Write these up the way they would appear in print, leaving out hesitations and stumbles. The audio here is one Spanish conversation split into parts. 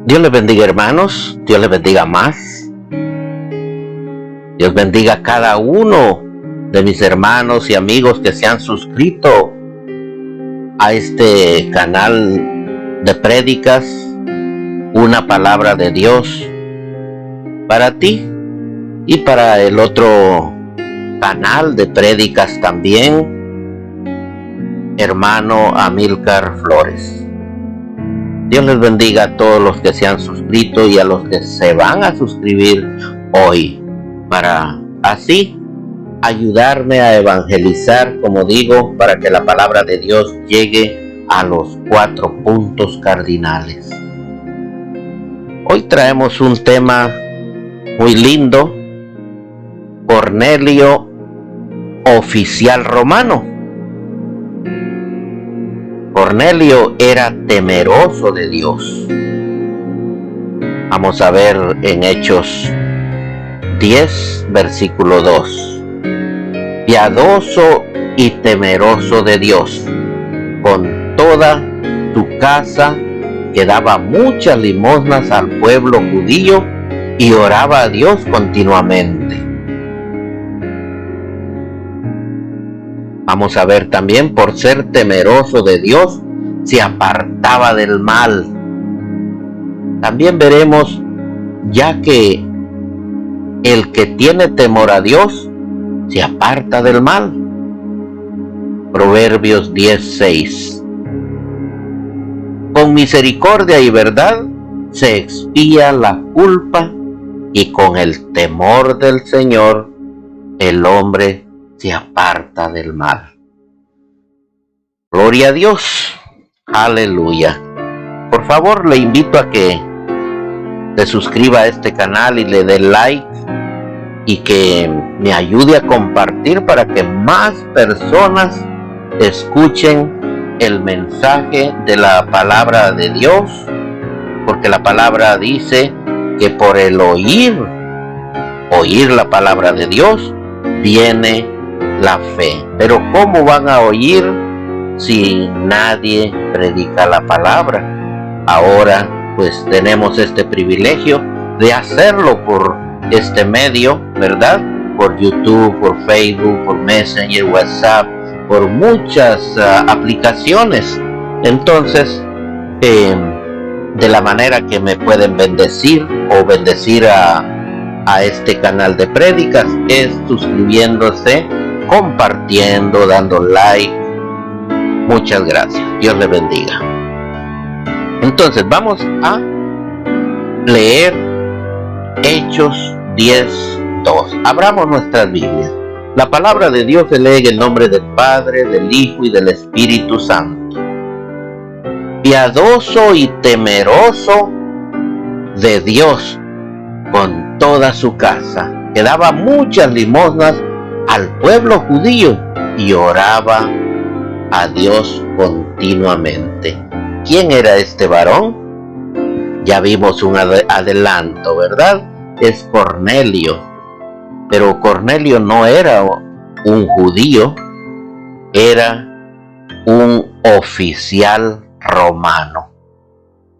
Dios les bendiga, hermanos. Dios les bendiga más. Dios bendiga a cada uno de mis hermanos y amigos que se han suscrito a este canal de prédicas, una palabra de Dios para ti y para el otro canal de prédicas también, hermano Amílcar Flores. Dios les bendiga a todos los que se han suscrito y a los que se van a suscribir hoy, para así ayudarme a evangelizar, como digo, para que la palabra de Dios llegue a los 4 puntos cardinales. Hoy traemos un tema muy lindo: Cornelio, oficial romano. Cornelio era temeroso de Dios. Vamos a ver en Hechos 10, versículo 2. Piadoso y temeroso de Dios, con toda su casa, que daba muchas limosnas al pueblo judío y oraba a Dios continuamente. Vamos a ver también, por ser temeroso de Dios, se apartaba del mal. También veremos, ya que el que tiene temor a Dios se aparta del mal. Proverbios 10:6. Con misericordia y verdad se expía la culpa, y con el temor del Señor el hombre se aparta del mal. Gloria a Dios. Aleluya. Por favor, le invito a que se suscriba a este canal y le dé like, y que me ayude a compartir para que más personas escuchen el mensaje de la palabra de Dios, porque la palabra dice que por el oír la palabra de Dios, viene la fe. Pero ¿cómo van a oír si nadie predica la palabra? Ahora pues tenemos este privilegio de hacerlo por este medio, ¿verdad? Por YouTube, por Facebook, por Messenger, WhatsApp, por muchas aplicaciones. Entonces, de la manera que me pueden bendecir o bendecir a este canal de prédicas es suscribiéndose, compartiendo, dando like. Muchas gracias. Dios le bendiga. Entonces vamos a leer Hechos 10:2. Abramos nuestras Biblias. La palabra de Dios se lee en el nombre del Padre, del Hijo y del Espíritu Santo. Piadoso y temeroso de Dios, con toda su casa, que daba muchas limosnas al pueblo judío y oraba a Dios continuamente. ¿Quién era este varón? Ya vimos un adelanto, ¿verdad? Es Cornelio. Pero Cornelio no era un judío, era un oficial romano.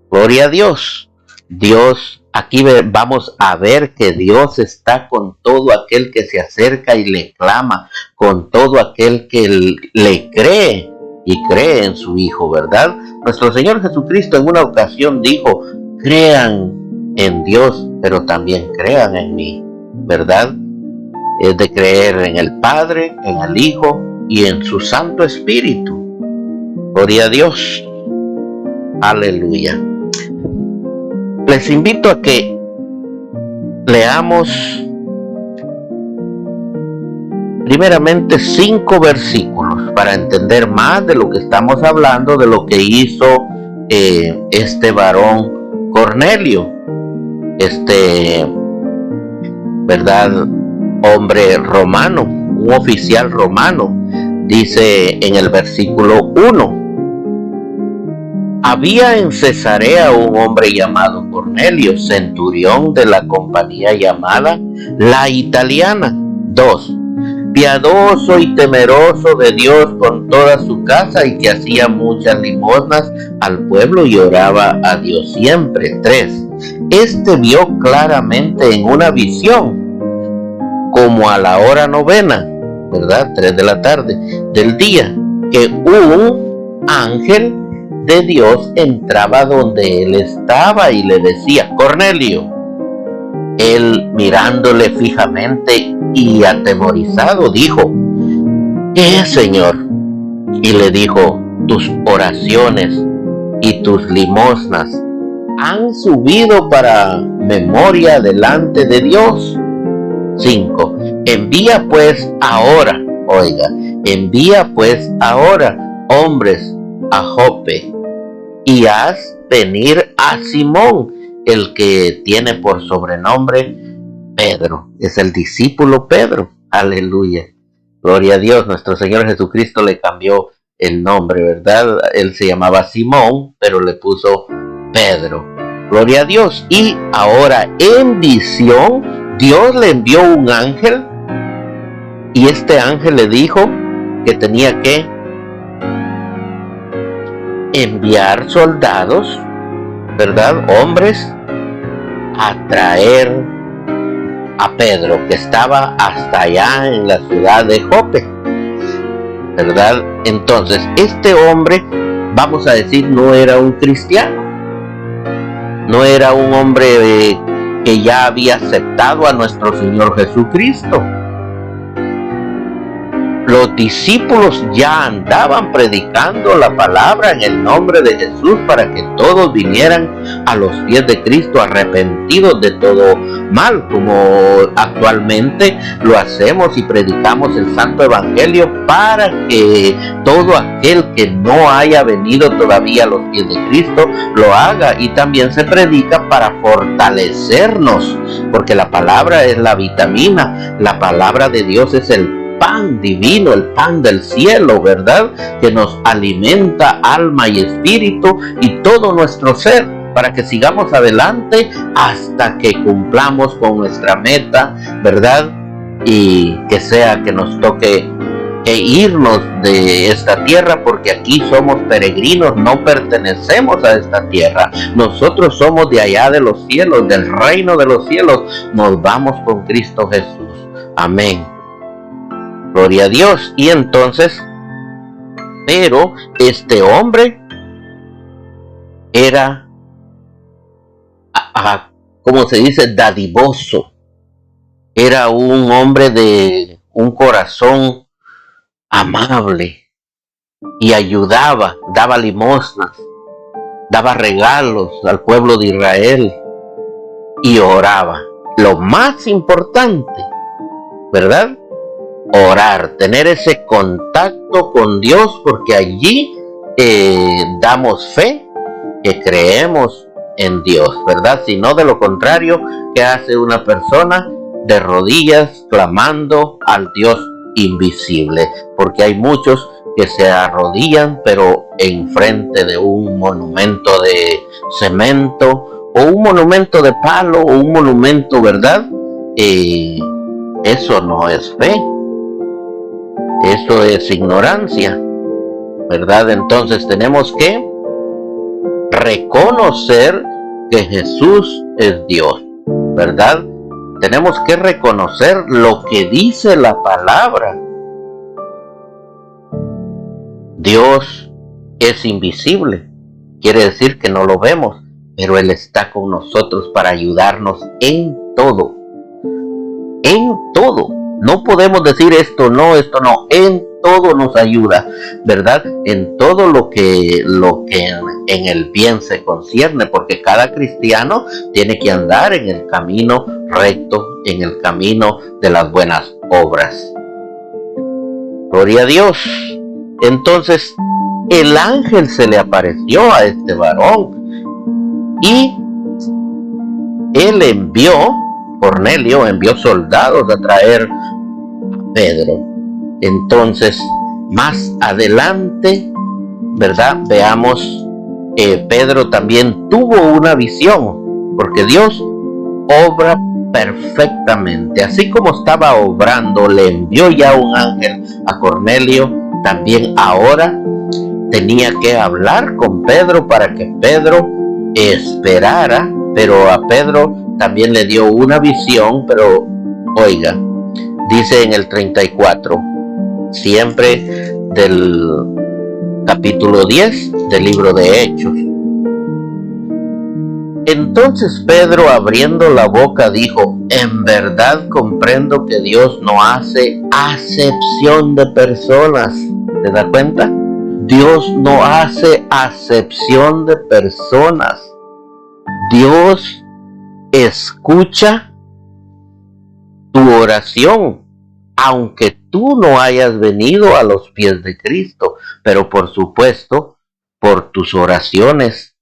Gloria a Dios. Dios, aquí vamos a ver que Dios está con todo aquel que se acerca y le clama, con todo aquel que le cree y cree en su Hijo, ¿verdad? Nuestro Señor Jesucristo en una ocasión dijo: crean en Dios, pero también crean en mí, ¿verdad? Es de creer en el Padre, en el Hijo y en su Santo Espíritu. Gloria a Dios. Aleluya. Les invito a que leamos primeramente 5 versículos para entender más de lo que estamos hablando, de lo que hizo este varón Cornelio, ¿verdad? Hombre romano, un oficial romano. Dice en el versículo 1: había en Cesarea un hombre llamado Cornelio, centurión de la compañía llamada La Italiana. 2. piadoso y temeroso de Dios con toda su casa y que hacía muchas limosnas al pueblo y oraba a Dios siempre. 3. Este vio claramente en una visión, como a la hora novena, ¿verdad? 3 de la tarde del día, que un ángel de Dios entraba donde él estaba y le decía: Cornelio. Él, mirándole fijamente y atemorizado, dijo: ¿Qué es, Señor? Y le dijo: tus oraciones y tus limosnas han subido para memoria delante de Dios. 5. Envía pues ahora hombres a Jope y haz venir a Simón, el que tiene por sobrenombre Pedro. Es el discípulo Pedro. Aleluya. Gloria a Dios. Nuestro Señor Jesucristo le cambió el nombre, ¿verdad? Él se llamaba Simón, pero le puso Pedro. Gloria a Dios. Y ahora en visión, Dios le envió un ángel, y este ángel le dijo que tenía que enviar soldados, ¿verdad? Hombres, a traer a Pedro, que estaba hasta allá en la ciudad de Jope, ¿verdad? Entonces, este hombre, vamos a decir, no era un cristiano, no era un hombre que ya había aceptado a nuestro Señor Jesucristo. Los discípulos ya andaban predicando la palabra en el nombre de Jesús para que todos vinieran a los pies de Cristo arrepentidos de todo mal, como actualmente lo hacemos y predicamos el Santo Evangelio para que todo aquel que no haya venido todavía a los pies de Cristo lo haga. Y también se predica para fortalecernos, porque la palabra es la vitamina, la palabra de Dios es el pan divino, el pan del cielo, ¿verdad? Que nos alimenta alma y espíritu y todo nuestro ser, para que sigamos adelante hasta que cumplamos con nuestra meta, ¿verdad? Y que sea que nos toque irnos de esta tierra, porque aquí somos peregrinos, no pertenecemos a esta tierra. Nosotros somos de allá de los cielos, del reino de los cielos. Nos vamos con Cristo Jesús. Amén. Gloria a Dios. Y entonces, pero este hombre era, como se dice, dadivoso. Era un hombre de un corazón amable y ayudaba, daba limosnas, daba regalos al pueblo de Israel y oraba. Lo más importante, ¿verdad? Orar, tener ese contacto con Dios, porque allí damos fe que creemos en Dios, ¿verdad? Si no, de lo contrario, ¿qué hace una persona? De rodillas clamando al Dios invisible, porque hay muchos que se arrodillan pero enfrente de un monumento de cemento o un monumento de palo o un monumento, ¿verdad? Eso no es fe. Eso es ignorancia, ¿verdad? Entonces tenemos que reconocer que Jesús es Dios, ¿verdad? Tenemos que reconocer lo que dice la palabra. Dios es invisible, quiere decir que no lo vemos, pero Él está con nosotros para ayudarnos en todo. En todo. No podemos decir esto no, en todo nos ayuda, ¿verdad? En todo lo que en el bien se concierne, porque cada cristiano tiene que andar en el camino recto, en el camino de las buenas obras. Gloria a Dios. Entonces, el ángel se le apareció a este varón y él envió, Cornelio envió soldados a traer a Pedro. Entonces, más adelante, ¿verdad? Veamos, Pedro también tuvo una visión, porque Dios obra perfectamente. Así como estaba obrando, le envió ya un ángel a Cornelio, también ahora tenía que hablar con Pedro para que Pedro esperara, pero a Pedro también le dio una visión, pero oiga, dice en el 34, siempre del capítulo 10 del libro de Hechos. Entonces Pedro, abriendo la boca, dijo: en verdad comprendo que Dios no hace acepción de personas. ¿Te das cuenta? Dios no hace acepción de personas. Dios escucha tu oración, aunque tú no hayas venido a los pies de Cristo, pero por supuesto, por tus oraciones,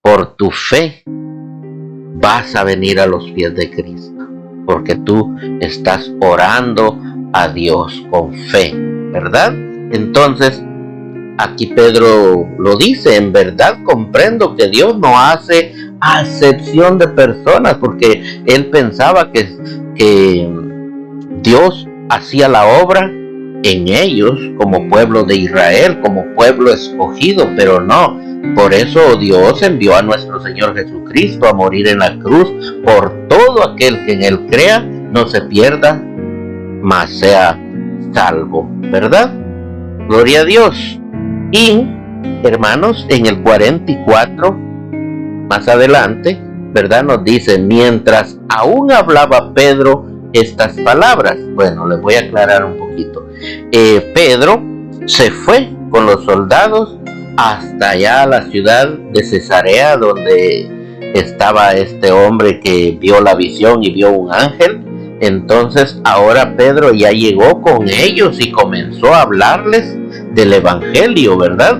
por tu fe, vas a venir a los pies de Cristo, porque tú estás orando a Dios con fe, ¿verdad? Entonces, aquí Pedro lo dice: en verdad comprendo que Dios no hace acepción de personas, porque él pensaba que Dios hacía la obra en ellos como pueblo de Israel, como pueblo escogido, pero no. Por eso Dios envió a nuestro Señor Jesucristo a morir en la cruz por todo aquel que en él crea, no se pierda, mas sea salvo, ¿verdad? Gloria a Dios. Y, hermanos, en el 44, más adelante, ¿verdad? Nos dice: mientras aún hablaba Pedro estas palabras. Bueno, les voy a aclarar un poquito. Pedro se fue con los soldados hasta allá a la ciudad de Cesarea, donde estaba este hombre que vio la visión y vio un ángel. Entonces ahora Pedro ya llegó con ellos y comenzó a hablarles del evangelio, ¿verdad?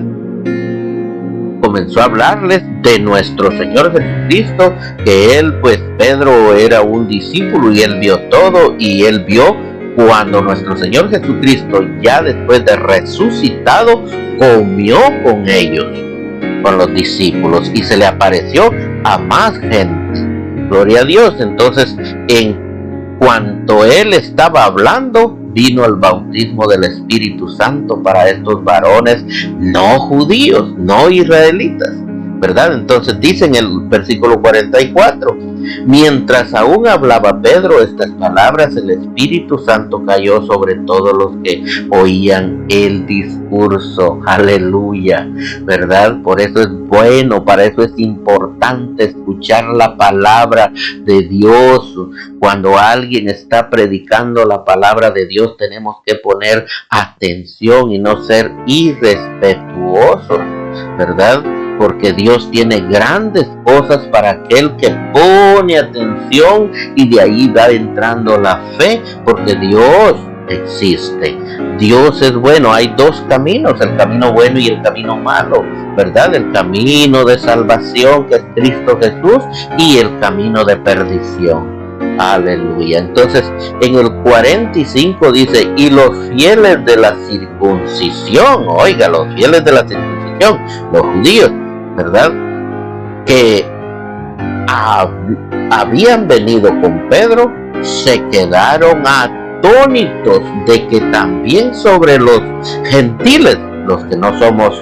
Comenzó a hablarles de nuestro Señor Jesucristo, que él, pues Pedro era un discípulo y él vio todo, y él vio cuando nuestro Señor Jesucristo, ya después de resucitado, comió con ellos, con los discípulos, y se le apareció a más gente. Gloria a Dios. Entonces, en cuanto él estaba hablando, vino el bautismo del Espíritu Santo para estos varones no judíos, no israelitas, ¿verdad? Entonces dice en el versículo 44: mientras aún hablaba Pedro estas palabras, el Espíritu Santo cayó sobre todos los que oían el discurso. Aleluya, ¿verdad? Por eso es bueno, para eso es importante escuchar la palabra de Dios. Cuando alguien está predicando la palabra de Dios, tenemos que poner atención y no ser irrespetuosos, ¿verdad? Porque Dios tiene grandes cosas para aquel que pone atención, y de ahí va entrando la fe, porque Dios existe. Dios es bueno. Hay dos caminos: el camino bueno y el camino malo, ¿verdad? El camino de salvación, que es Cristo Jesús, y el camino de perdición. Aleluya. Entonces en el 45 dice: y los fieles de la circuncisión, oiga, los fieles de la circuncisión, los judíos, ¿verdad?, que habían venido con Pedro, se quedaron atónitos de que también sobre los gentiles, los que no somos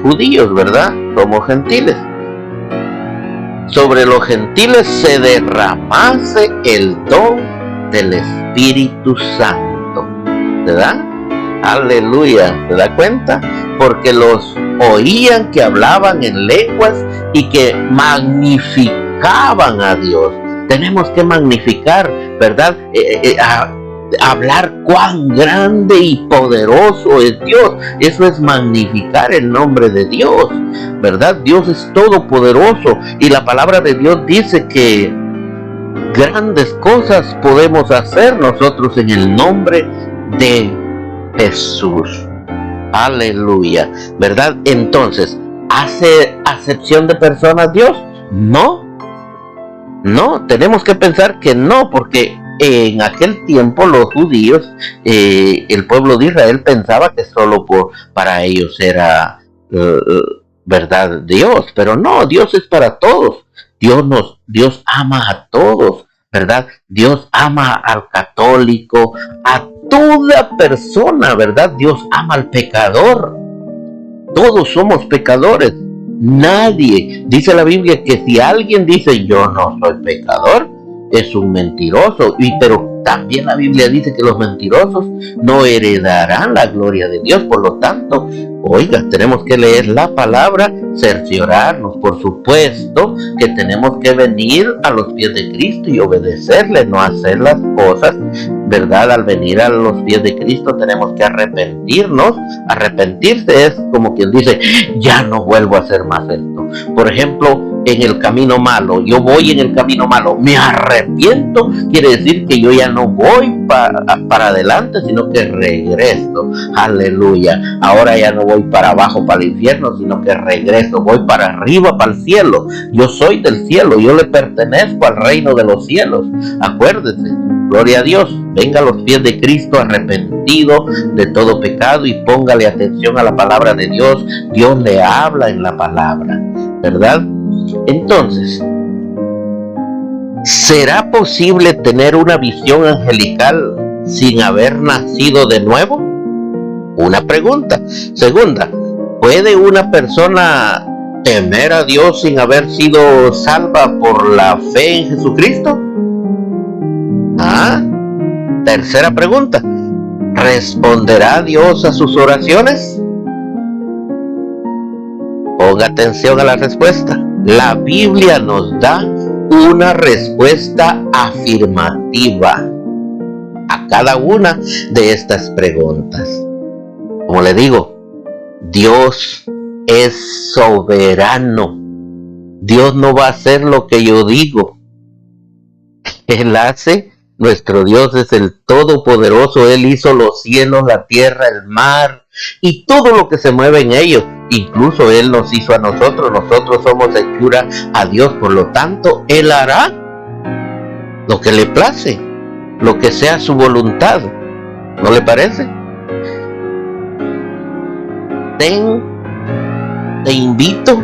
judíos, ¿verdad?, somos gentiles, sobre los gentiles se derramase el don del Espíritu Santo, ¿verdad? Aleluya. ¿Se da cuenta? Porque los oían que hablaban en lenguas y que magnificaban a Dios. Tenemos que magnificar, ¿verdad? Hablar cuán grande y poderoso es Dios. Eso es magnificar el nombre de Dios, ¿verdad? Dios es todopoderoso, y la palabra de Dios dice que grandes cosas podemos hacer nosotros en el nombre de Jesús. Aleluya, ¿verdad? Entonces, ¿hace acepción de personas Dios? No, tenemos que pensar que no, porque en aquel tiempo los judíos, el pueblo de Israel, pensaba que solo para ellos era verdad Dios, pero no, Dios es para todos. Dios ama a todos, ¿verdad? Dios ama al católico, a toda persona, ¿verdad? Dios ama al pecador. Todos somos pecadores. Nadie, dice la Biblia, que si alguien dice yo no soy pecador, es un mentiroso. Pero también la Biblia dice que los mentirosos no heredarán la gloria de Dios. Por lo tanto, oiga, tenemos que leer la palabra, cerciorarnos, por supuesto, que tenemos que venir a los pies de Cristo y obedecerle, no hacer las cosas, ¿verdad? Al venir a los pies de Cristo tenemos que arrepentirnos. Arrepentirse es como quien dice, ya no vuelvo a hacer más esto. Por ejemplo, en el camino malo, yo voy en el camino malo, me arrepiento, quiere decir que yo ya no voy para adelante, sino que regreso. Aleluya. Ahora ya no voy para abajo, para el infierno, sino que regreso, voy para arriba, para el cielo. Yo soy del cielo, yo le pertenezco al reino de los cielos. Acuérdese, gloria a Dios. Venga a los pies de Cristo arrepentido de todo pecado y póngale atención a la palabra de Dios. Dios le habla en la palabra, ¿verdad? Entonces, ¿será posible tener una visión angelical sin haber nacido de nuevo? Una pregunta. Segunda, ¿puede una persona temer a Dios sin haber sido salva por la fe en Jesucristo? Tercera pregunta, ¿responderá Dios a sus oraciones? Ponga atención a la respuesta. La Biblia nos da una respuesta afirmativa a cada una de estas preguntas. Como le digo, Dios es soberano. Dios no va a hacer lo que yo digo. Él hace. Nuestro Dios es el Todopoderoso. Él hizo los cielos, la tierra, el mar y todo lo que se mueve en ellos. Incluso Él nos hizo a nosotros. Nosotros somos hechura a Dios. Por lo tanto, Él hará lo que le place, lo que sea su voluntad. ¿No le parece? Te invito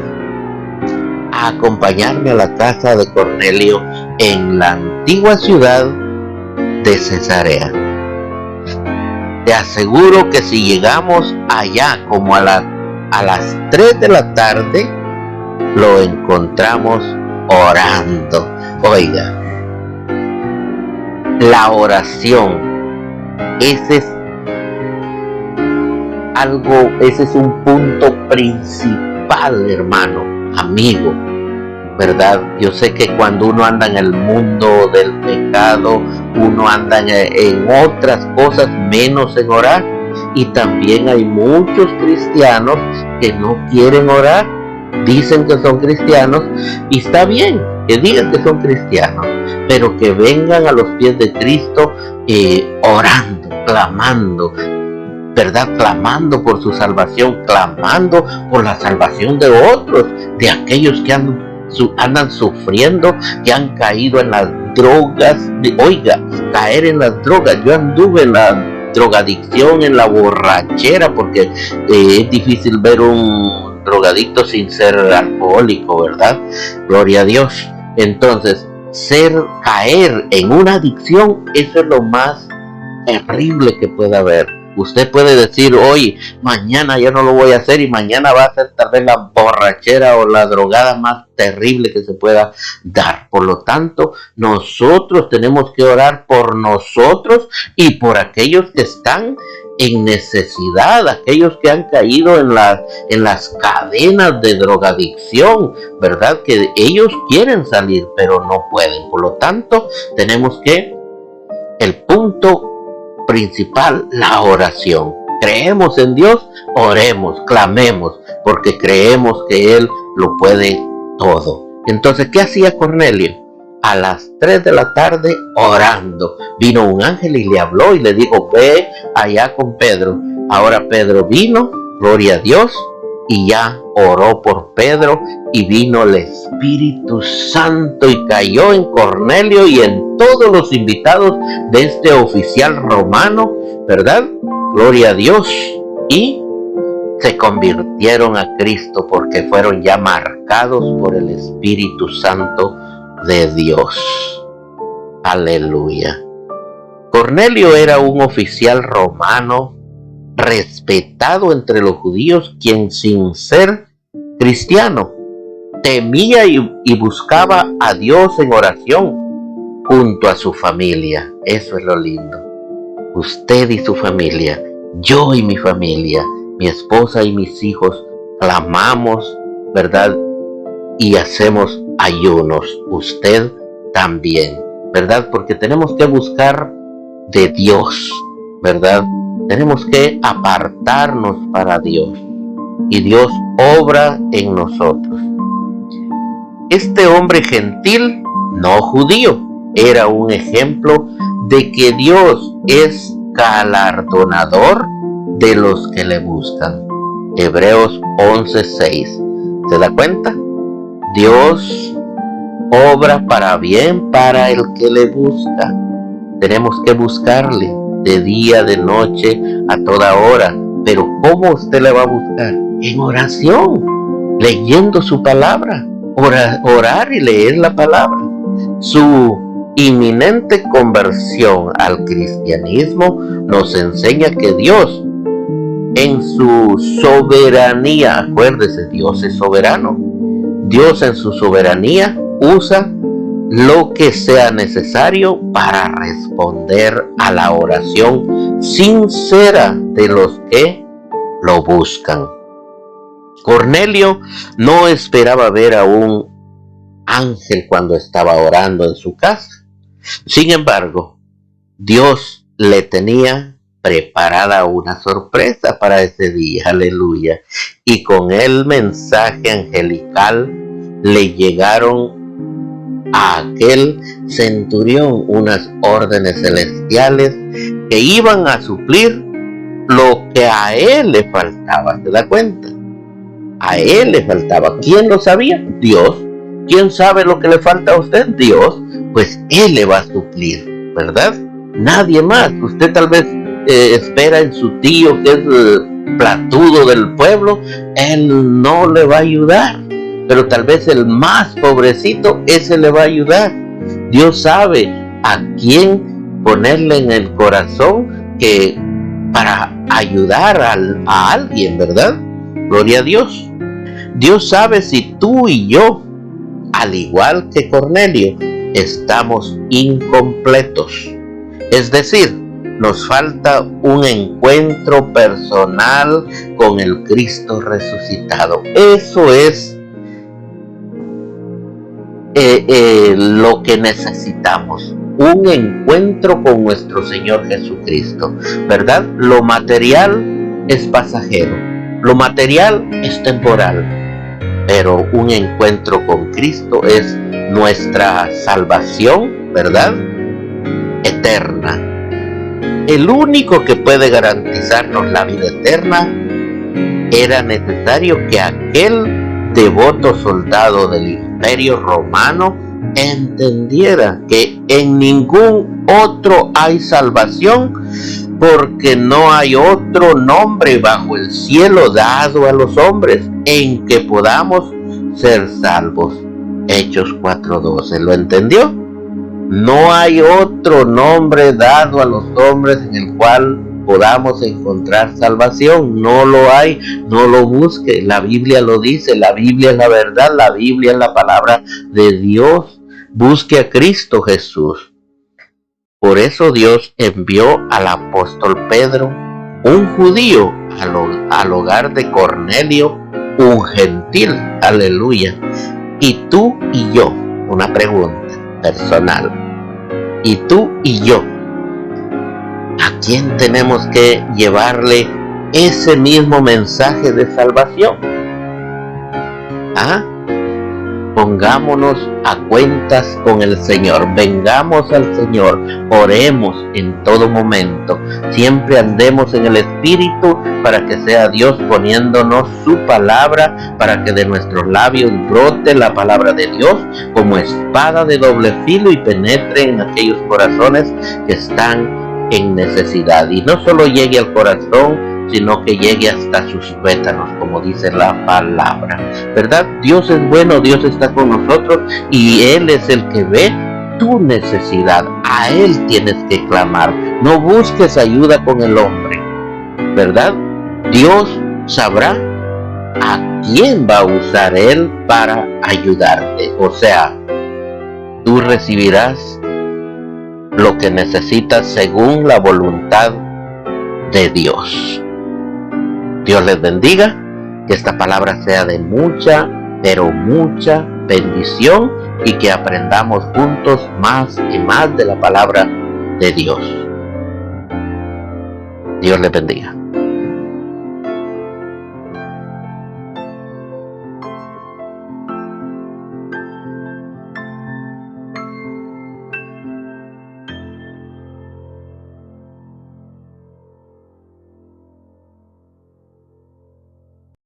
a acompañarme a la casa de Cornelio en la antigua ciudad de Cesarea. Te aseguro que si llegamos allá como a las 3 de la tarde, lo encontramos orando. Oiga, la oración, ese es un punto principal, hermano, amigo, ¿verdad? Yo sé que cuando uno anda en el mundo del pecado, uno anda en otras cosas menos en orar. Y también hay muchos cristianos que no quieren orar, dicen que son cristianos, y está bien que digan que son cristianos, pero que vengan a los pies de Cristo orando, clamando, ¿verdad? Clamando por su salvación, clamando por la salvación de otros, de aquellos que andan sufriendo, que han caído en las drogas. Oiga, caer en las drogas. Yo anduve en la drogadicción, en la borrachera, porque es difícil ver un drogadicto sin ser alcohólico, ¿verdad? Gloria a Dios. Entonces, caer en una adicción, eso es lo más terrible que puede haber. Usted puede decir hoy, mañana ya no lo voy a hacer, y mañana va a ser tal vez la borrachera o la drogada más terrible que se pueda dar. Por lo tanto, nosotros tenemos que orar por nosotros y por aquellos que están en necesidad, aquellos que han caído en las cadenas de drogadicción, ¿verdad? Que ellos quieren salir, pero no pueden. Por lo tanto, tenemos que, el punto principal, la oración. Creemos en Dios, oremos, clamemos, porque creemos que Él lo puede todo. Entonces, ¿qué hacía Cornelio? A las 3 de la tarde orando. Vino un ángel y le habló y le dijo, ve allá con Pedro. Ahora Pedro vino, gloria a Dios, y ya oró por Pedro, y vino el Espíritu Santo y cayó en Cornelio y en todos los invitados de este oficial romano, ¿verdad? Gloria a Dios. Y se convirtieron a Cristo porque fueron ya marcados por el Espíritu Santo de Dios. Aleluya. Cornelio era un oficial romano respetado entre los judíos, quien sin ser cristiano temía y buscaba a Dios en oración junto a su familia. Eso es lo lindo. Usted y su familia, yo y mi familia, mi esposa y mis hijos, clamamos, ¿verdad? Y hacemos ayunos. Usted también, ¿verdad? Porque tenemos que buscar de Dios, ¿verdad? Tenemos que apartarnos para Dios. Y Dios obra en nosotros. Este hombre gentil, no judío, era un ejemplo de que Dios es galardonador de los que le buscan. Hebreos 11:6. ¿Se da cuenta? Dios obra para bien para el que le busca. Tenemos que buscarle de día, de noche, a toda hora. Pero ¿cómo usted le va a buscar? En oración, leyendo su palabra. Orar y leer la palabra. Su inminente conversión al cristianismo nos enseña que Dios, en su soberanía, acuérdese, Dios es soberano. Dios en su soberanía usa lo que sea necesario para responder a la oración sincera de los que lo buscan. Cornelio no esperaba ver a un ángel cuando estaba orando en su casa. Sin embargo, Dios le tenía preparada una sorpresa para ese día, aleluya. Y con el mensaje angelical le llegaron a aquel centurión unas órdenes celestiales que iban a suplir lo que a él le faltaba. ¿Se da cuenta? A él le faltaba. ¿Quién lo sabía? Dios. ¿Quién sabe lo que le falta a usted? Dios. Pues Él le va a suplir, ¿verdad? Nadie más. Usted tal vez espera en su tío que es platudo del pueblo. Él no le va a ayudar. Pero tal vez el más pobrecito, ese le va a ayudar. Dios sabe a quién ponerle en el corazón que para ayudar a alguien, ¿verdad? Gloria a Dios. Dios sabe si tú y yo, al igual que Cornelio, estamos incompletos. Es decir, nos falta un encuentro personal con el Cristo resucitado. Eso es lo que necesitamos. Un encuentro con nuestro Señor Jesucristo, ¿verdad? Lo material es pasajero. Lo material es temporal, pero un encuentro con Cristo es nuestra salvación, ¿verdad? Eterna. El único que puede garantizarnos la vida eterna era necesario que aquel devoto soldado del Imperio Romano entendiera que en ningún otro hay salvación, porque no hay otro nombre bajo el cielo dado a los hombres en que podamos ser salvos. Hechos 4:12. ¿Lo entendió? No hay otro nombre dado a los hombres en el cual podamos encontrar salvación. No lo hay, no lo busque. La Biblia lo dice, la Biblia es la verdad, la Biblia es la palabra de Dios. Busque a Cristo Jesús. Por eso Dios envió al apóstol Pedro, un judío, al hogar de Cornelio, un gentil. Aleluya. Y tú y yo, una pregunta personal. Y tú y yo, ¿a quién tenemos que llevarle ese mismo mensaje de salvación? ¿Ah? Pongámonos a cuentas con el Señor, vengamos al Señor, oremos en todo momento, siempre andemos en el Espíritu para que sea Dios poniéndonos su palabra, para que de nuestros labios brote la palabra de Dios como espada de doble filo y penetre en aquellos corazones que están en necesidad, y no solo llegue al corazón, sino que llegue hasta sus tuétanos, como dice la palabra, ¿verdad? Dios es bueno, Dios está con nosotros y Él es el que ve tu necesidad. A Él tienes que clamar. No busques ayuda con el hombre, ¿verdad? Dios sabrá a quién va a usar Él para ayudarte. O sea, tú recibirás lo que necesitas según la voluntad de Dios. Dios les bendiga, que esta palabra sea de mucha, pero mucha bendición y que aprendamos juntos más y más de la palabra de Dios. Dios les bendiga.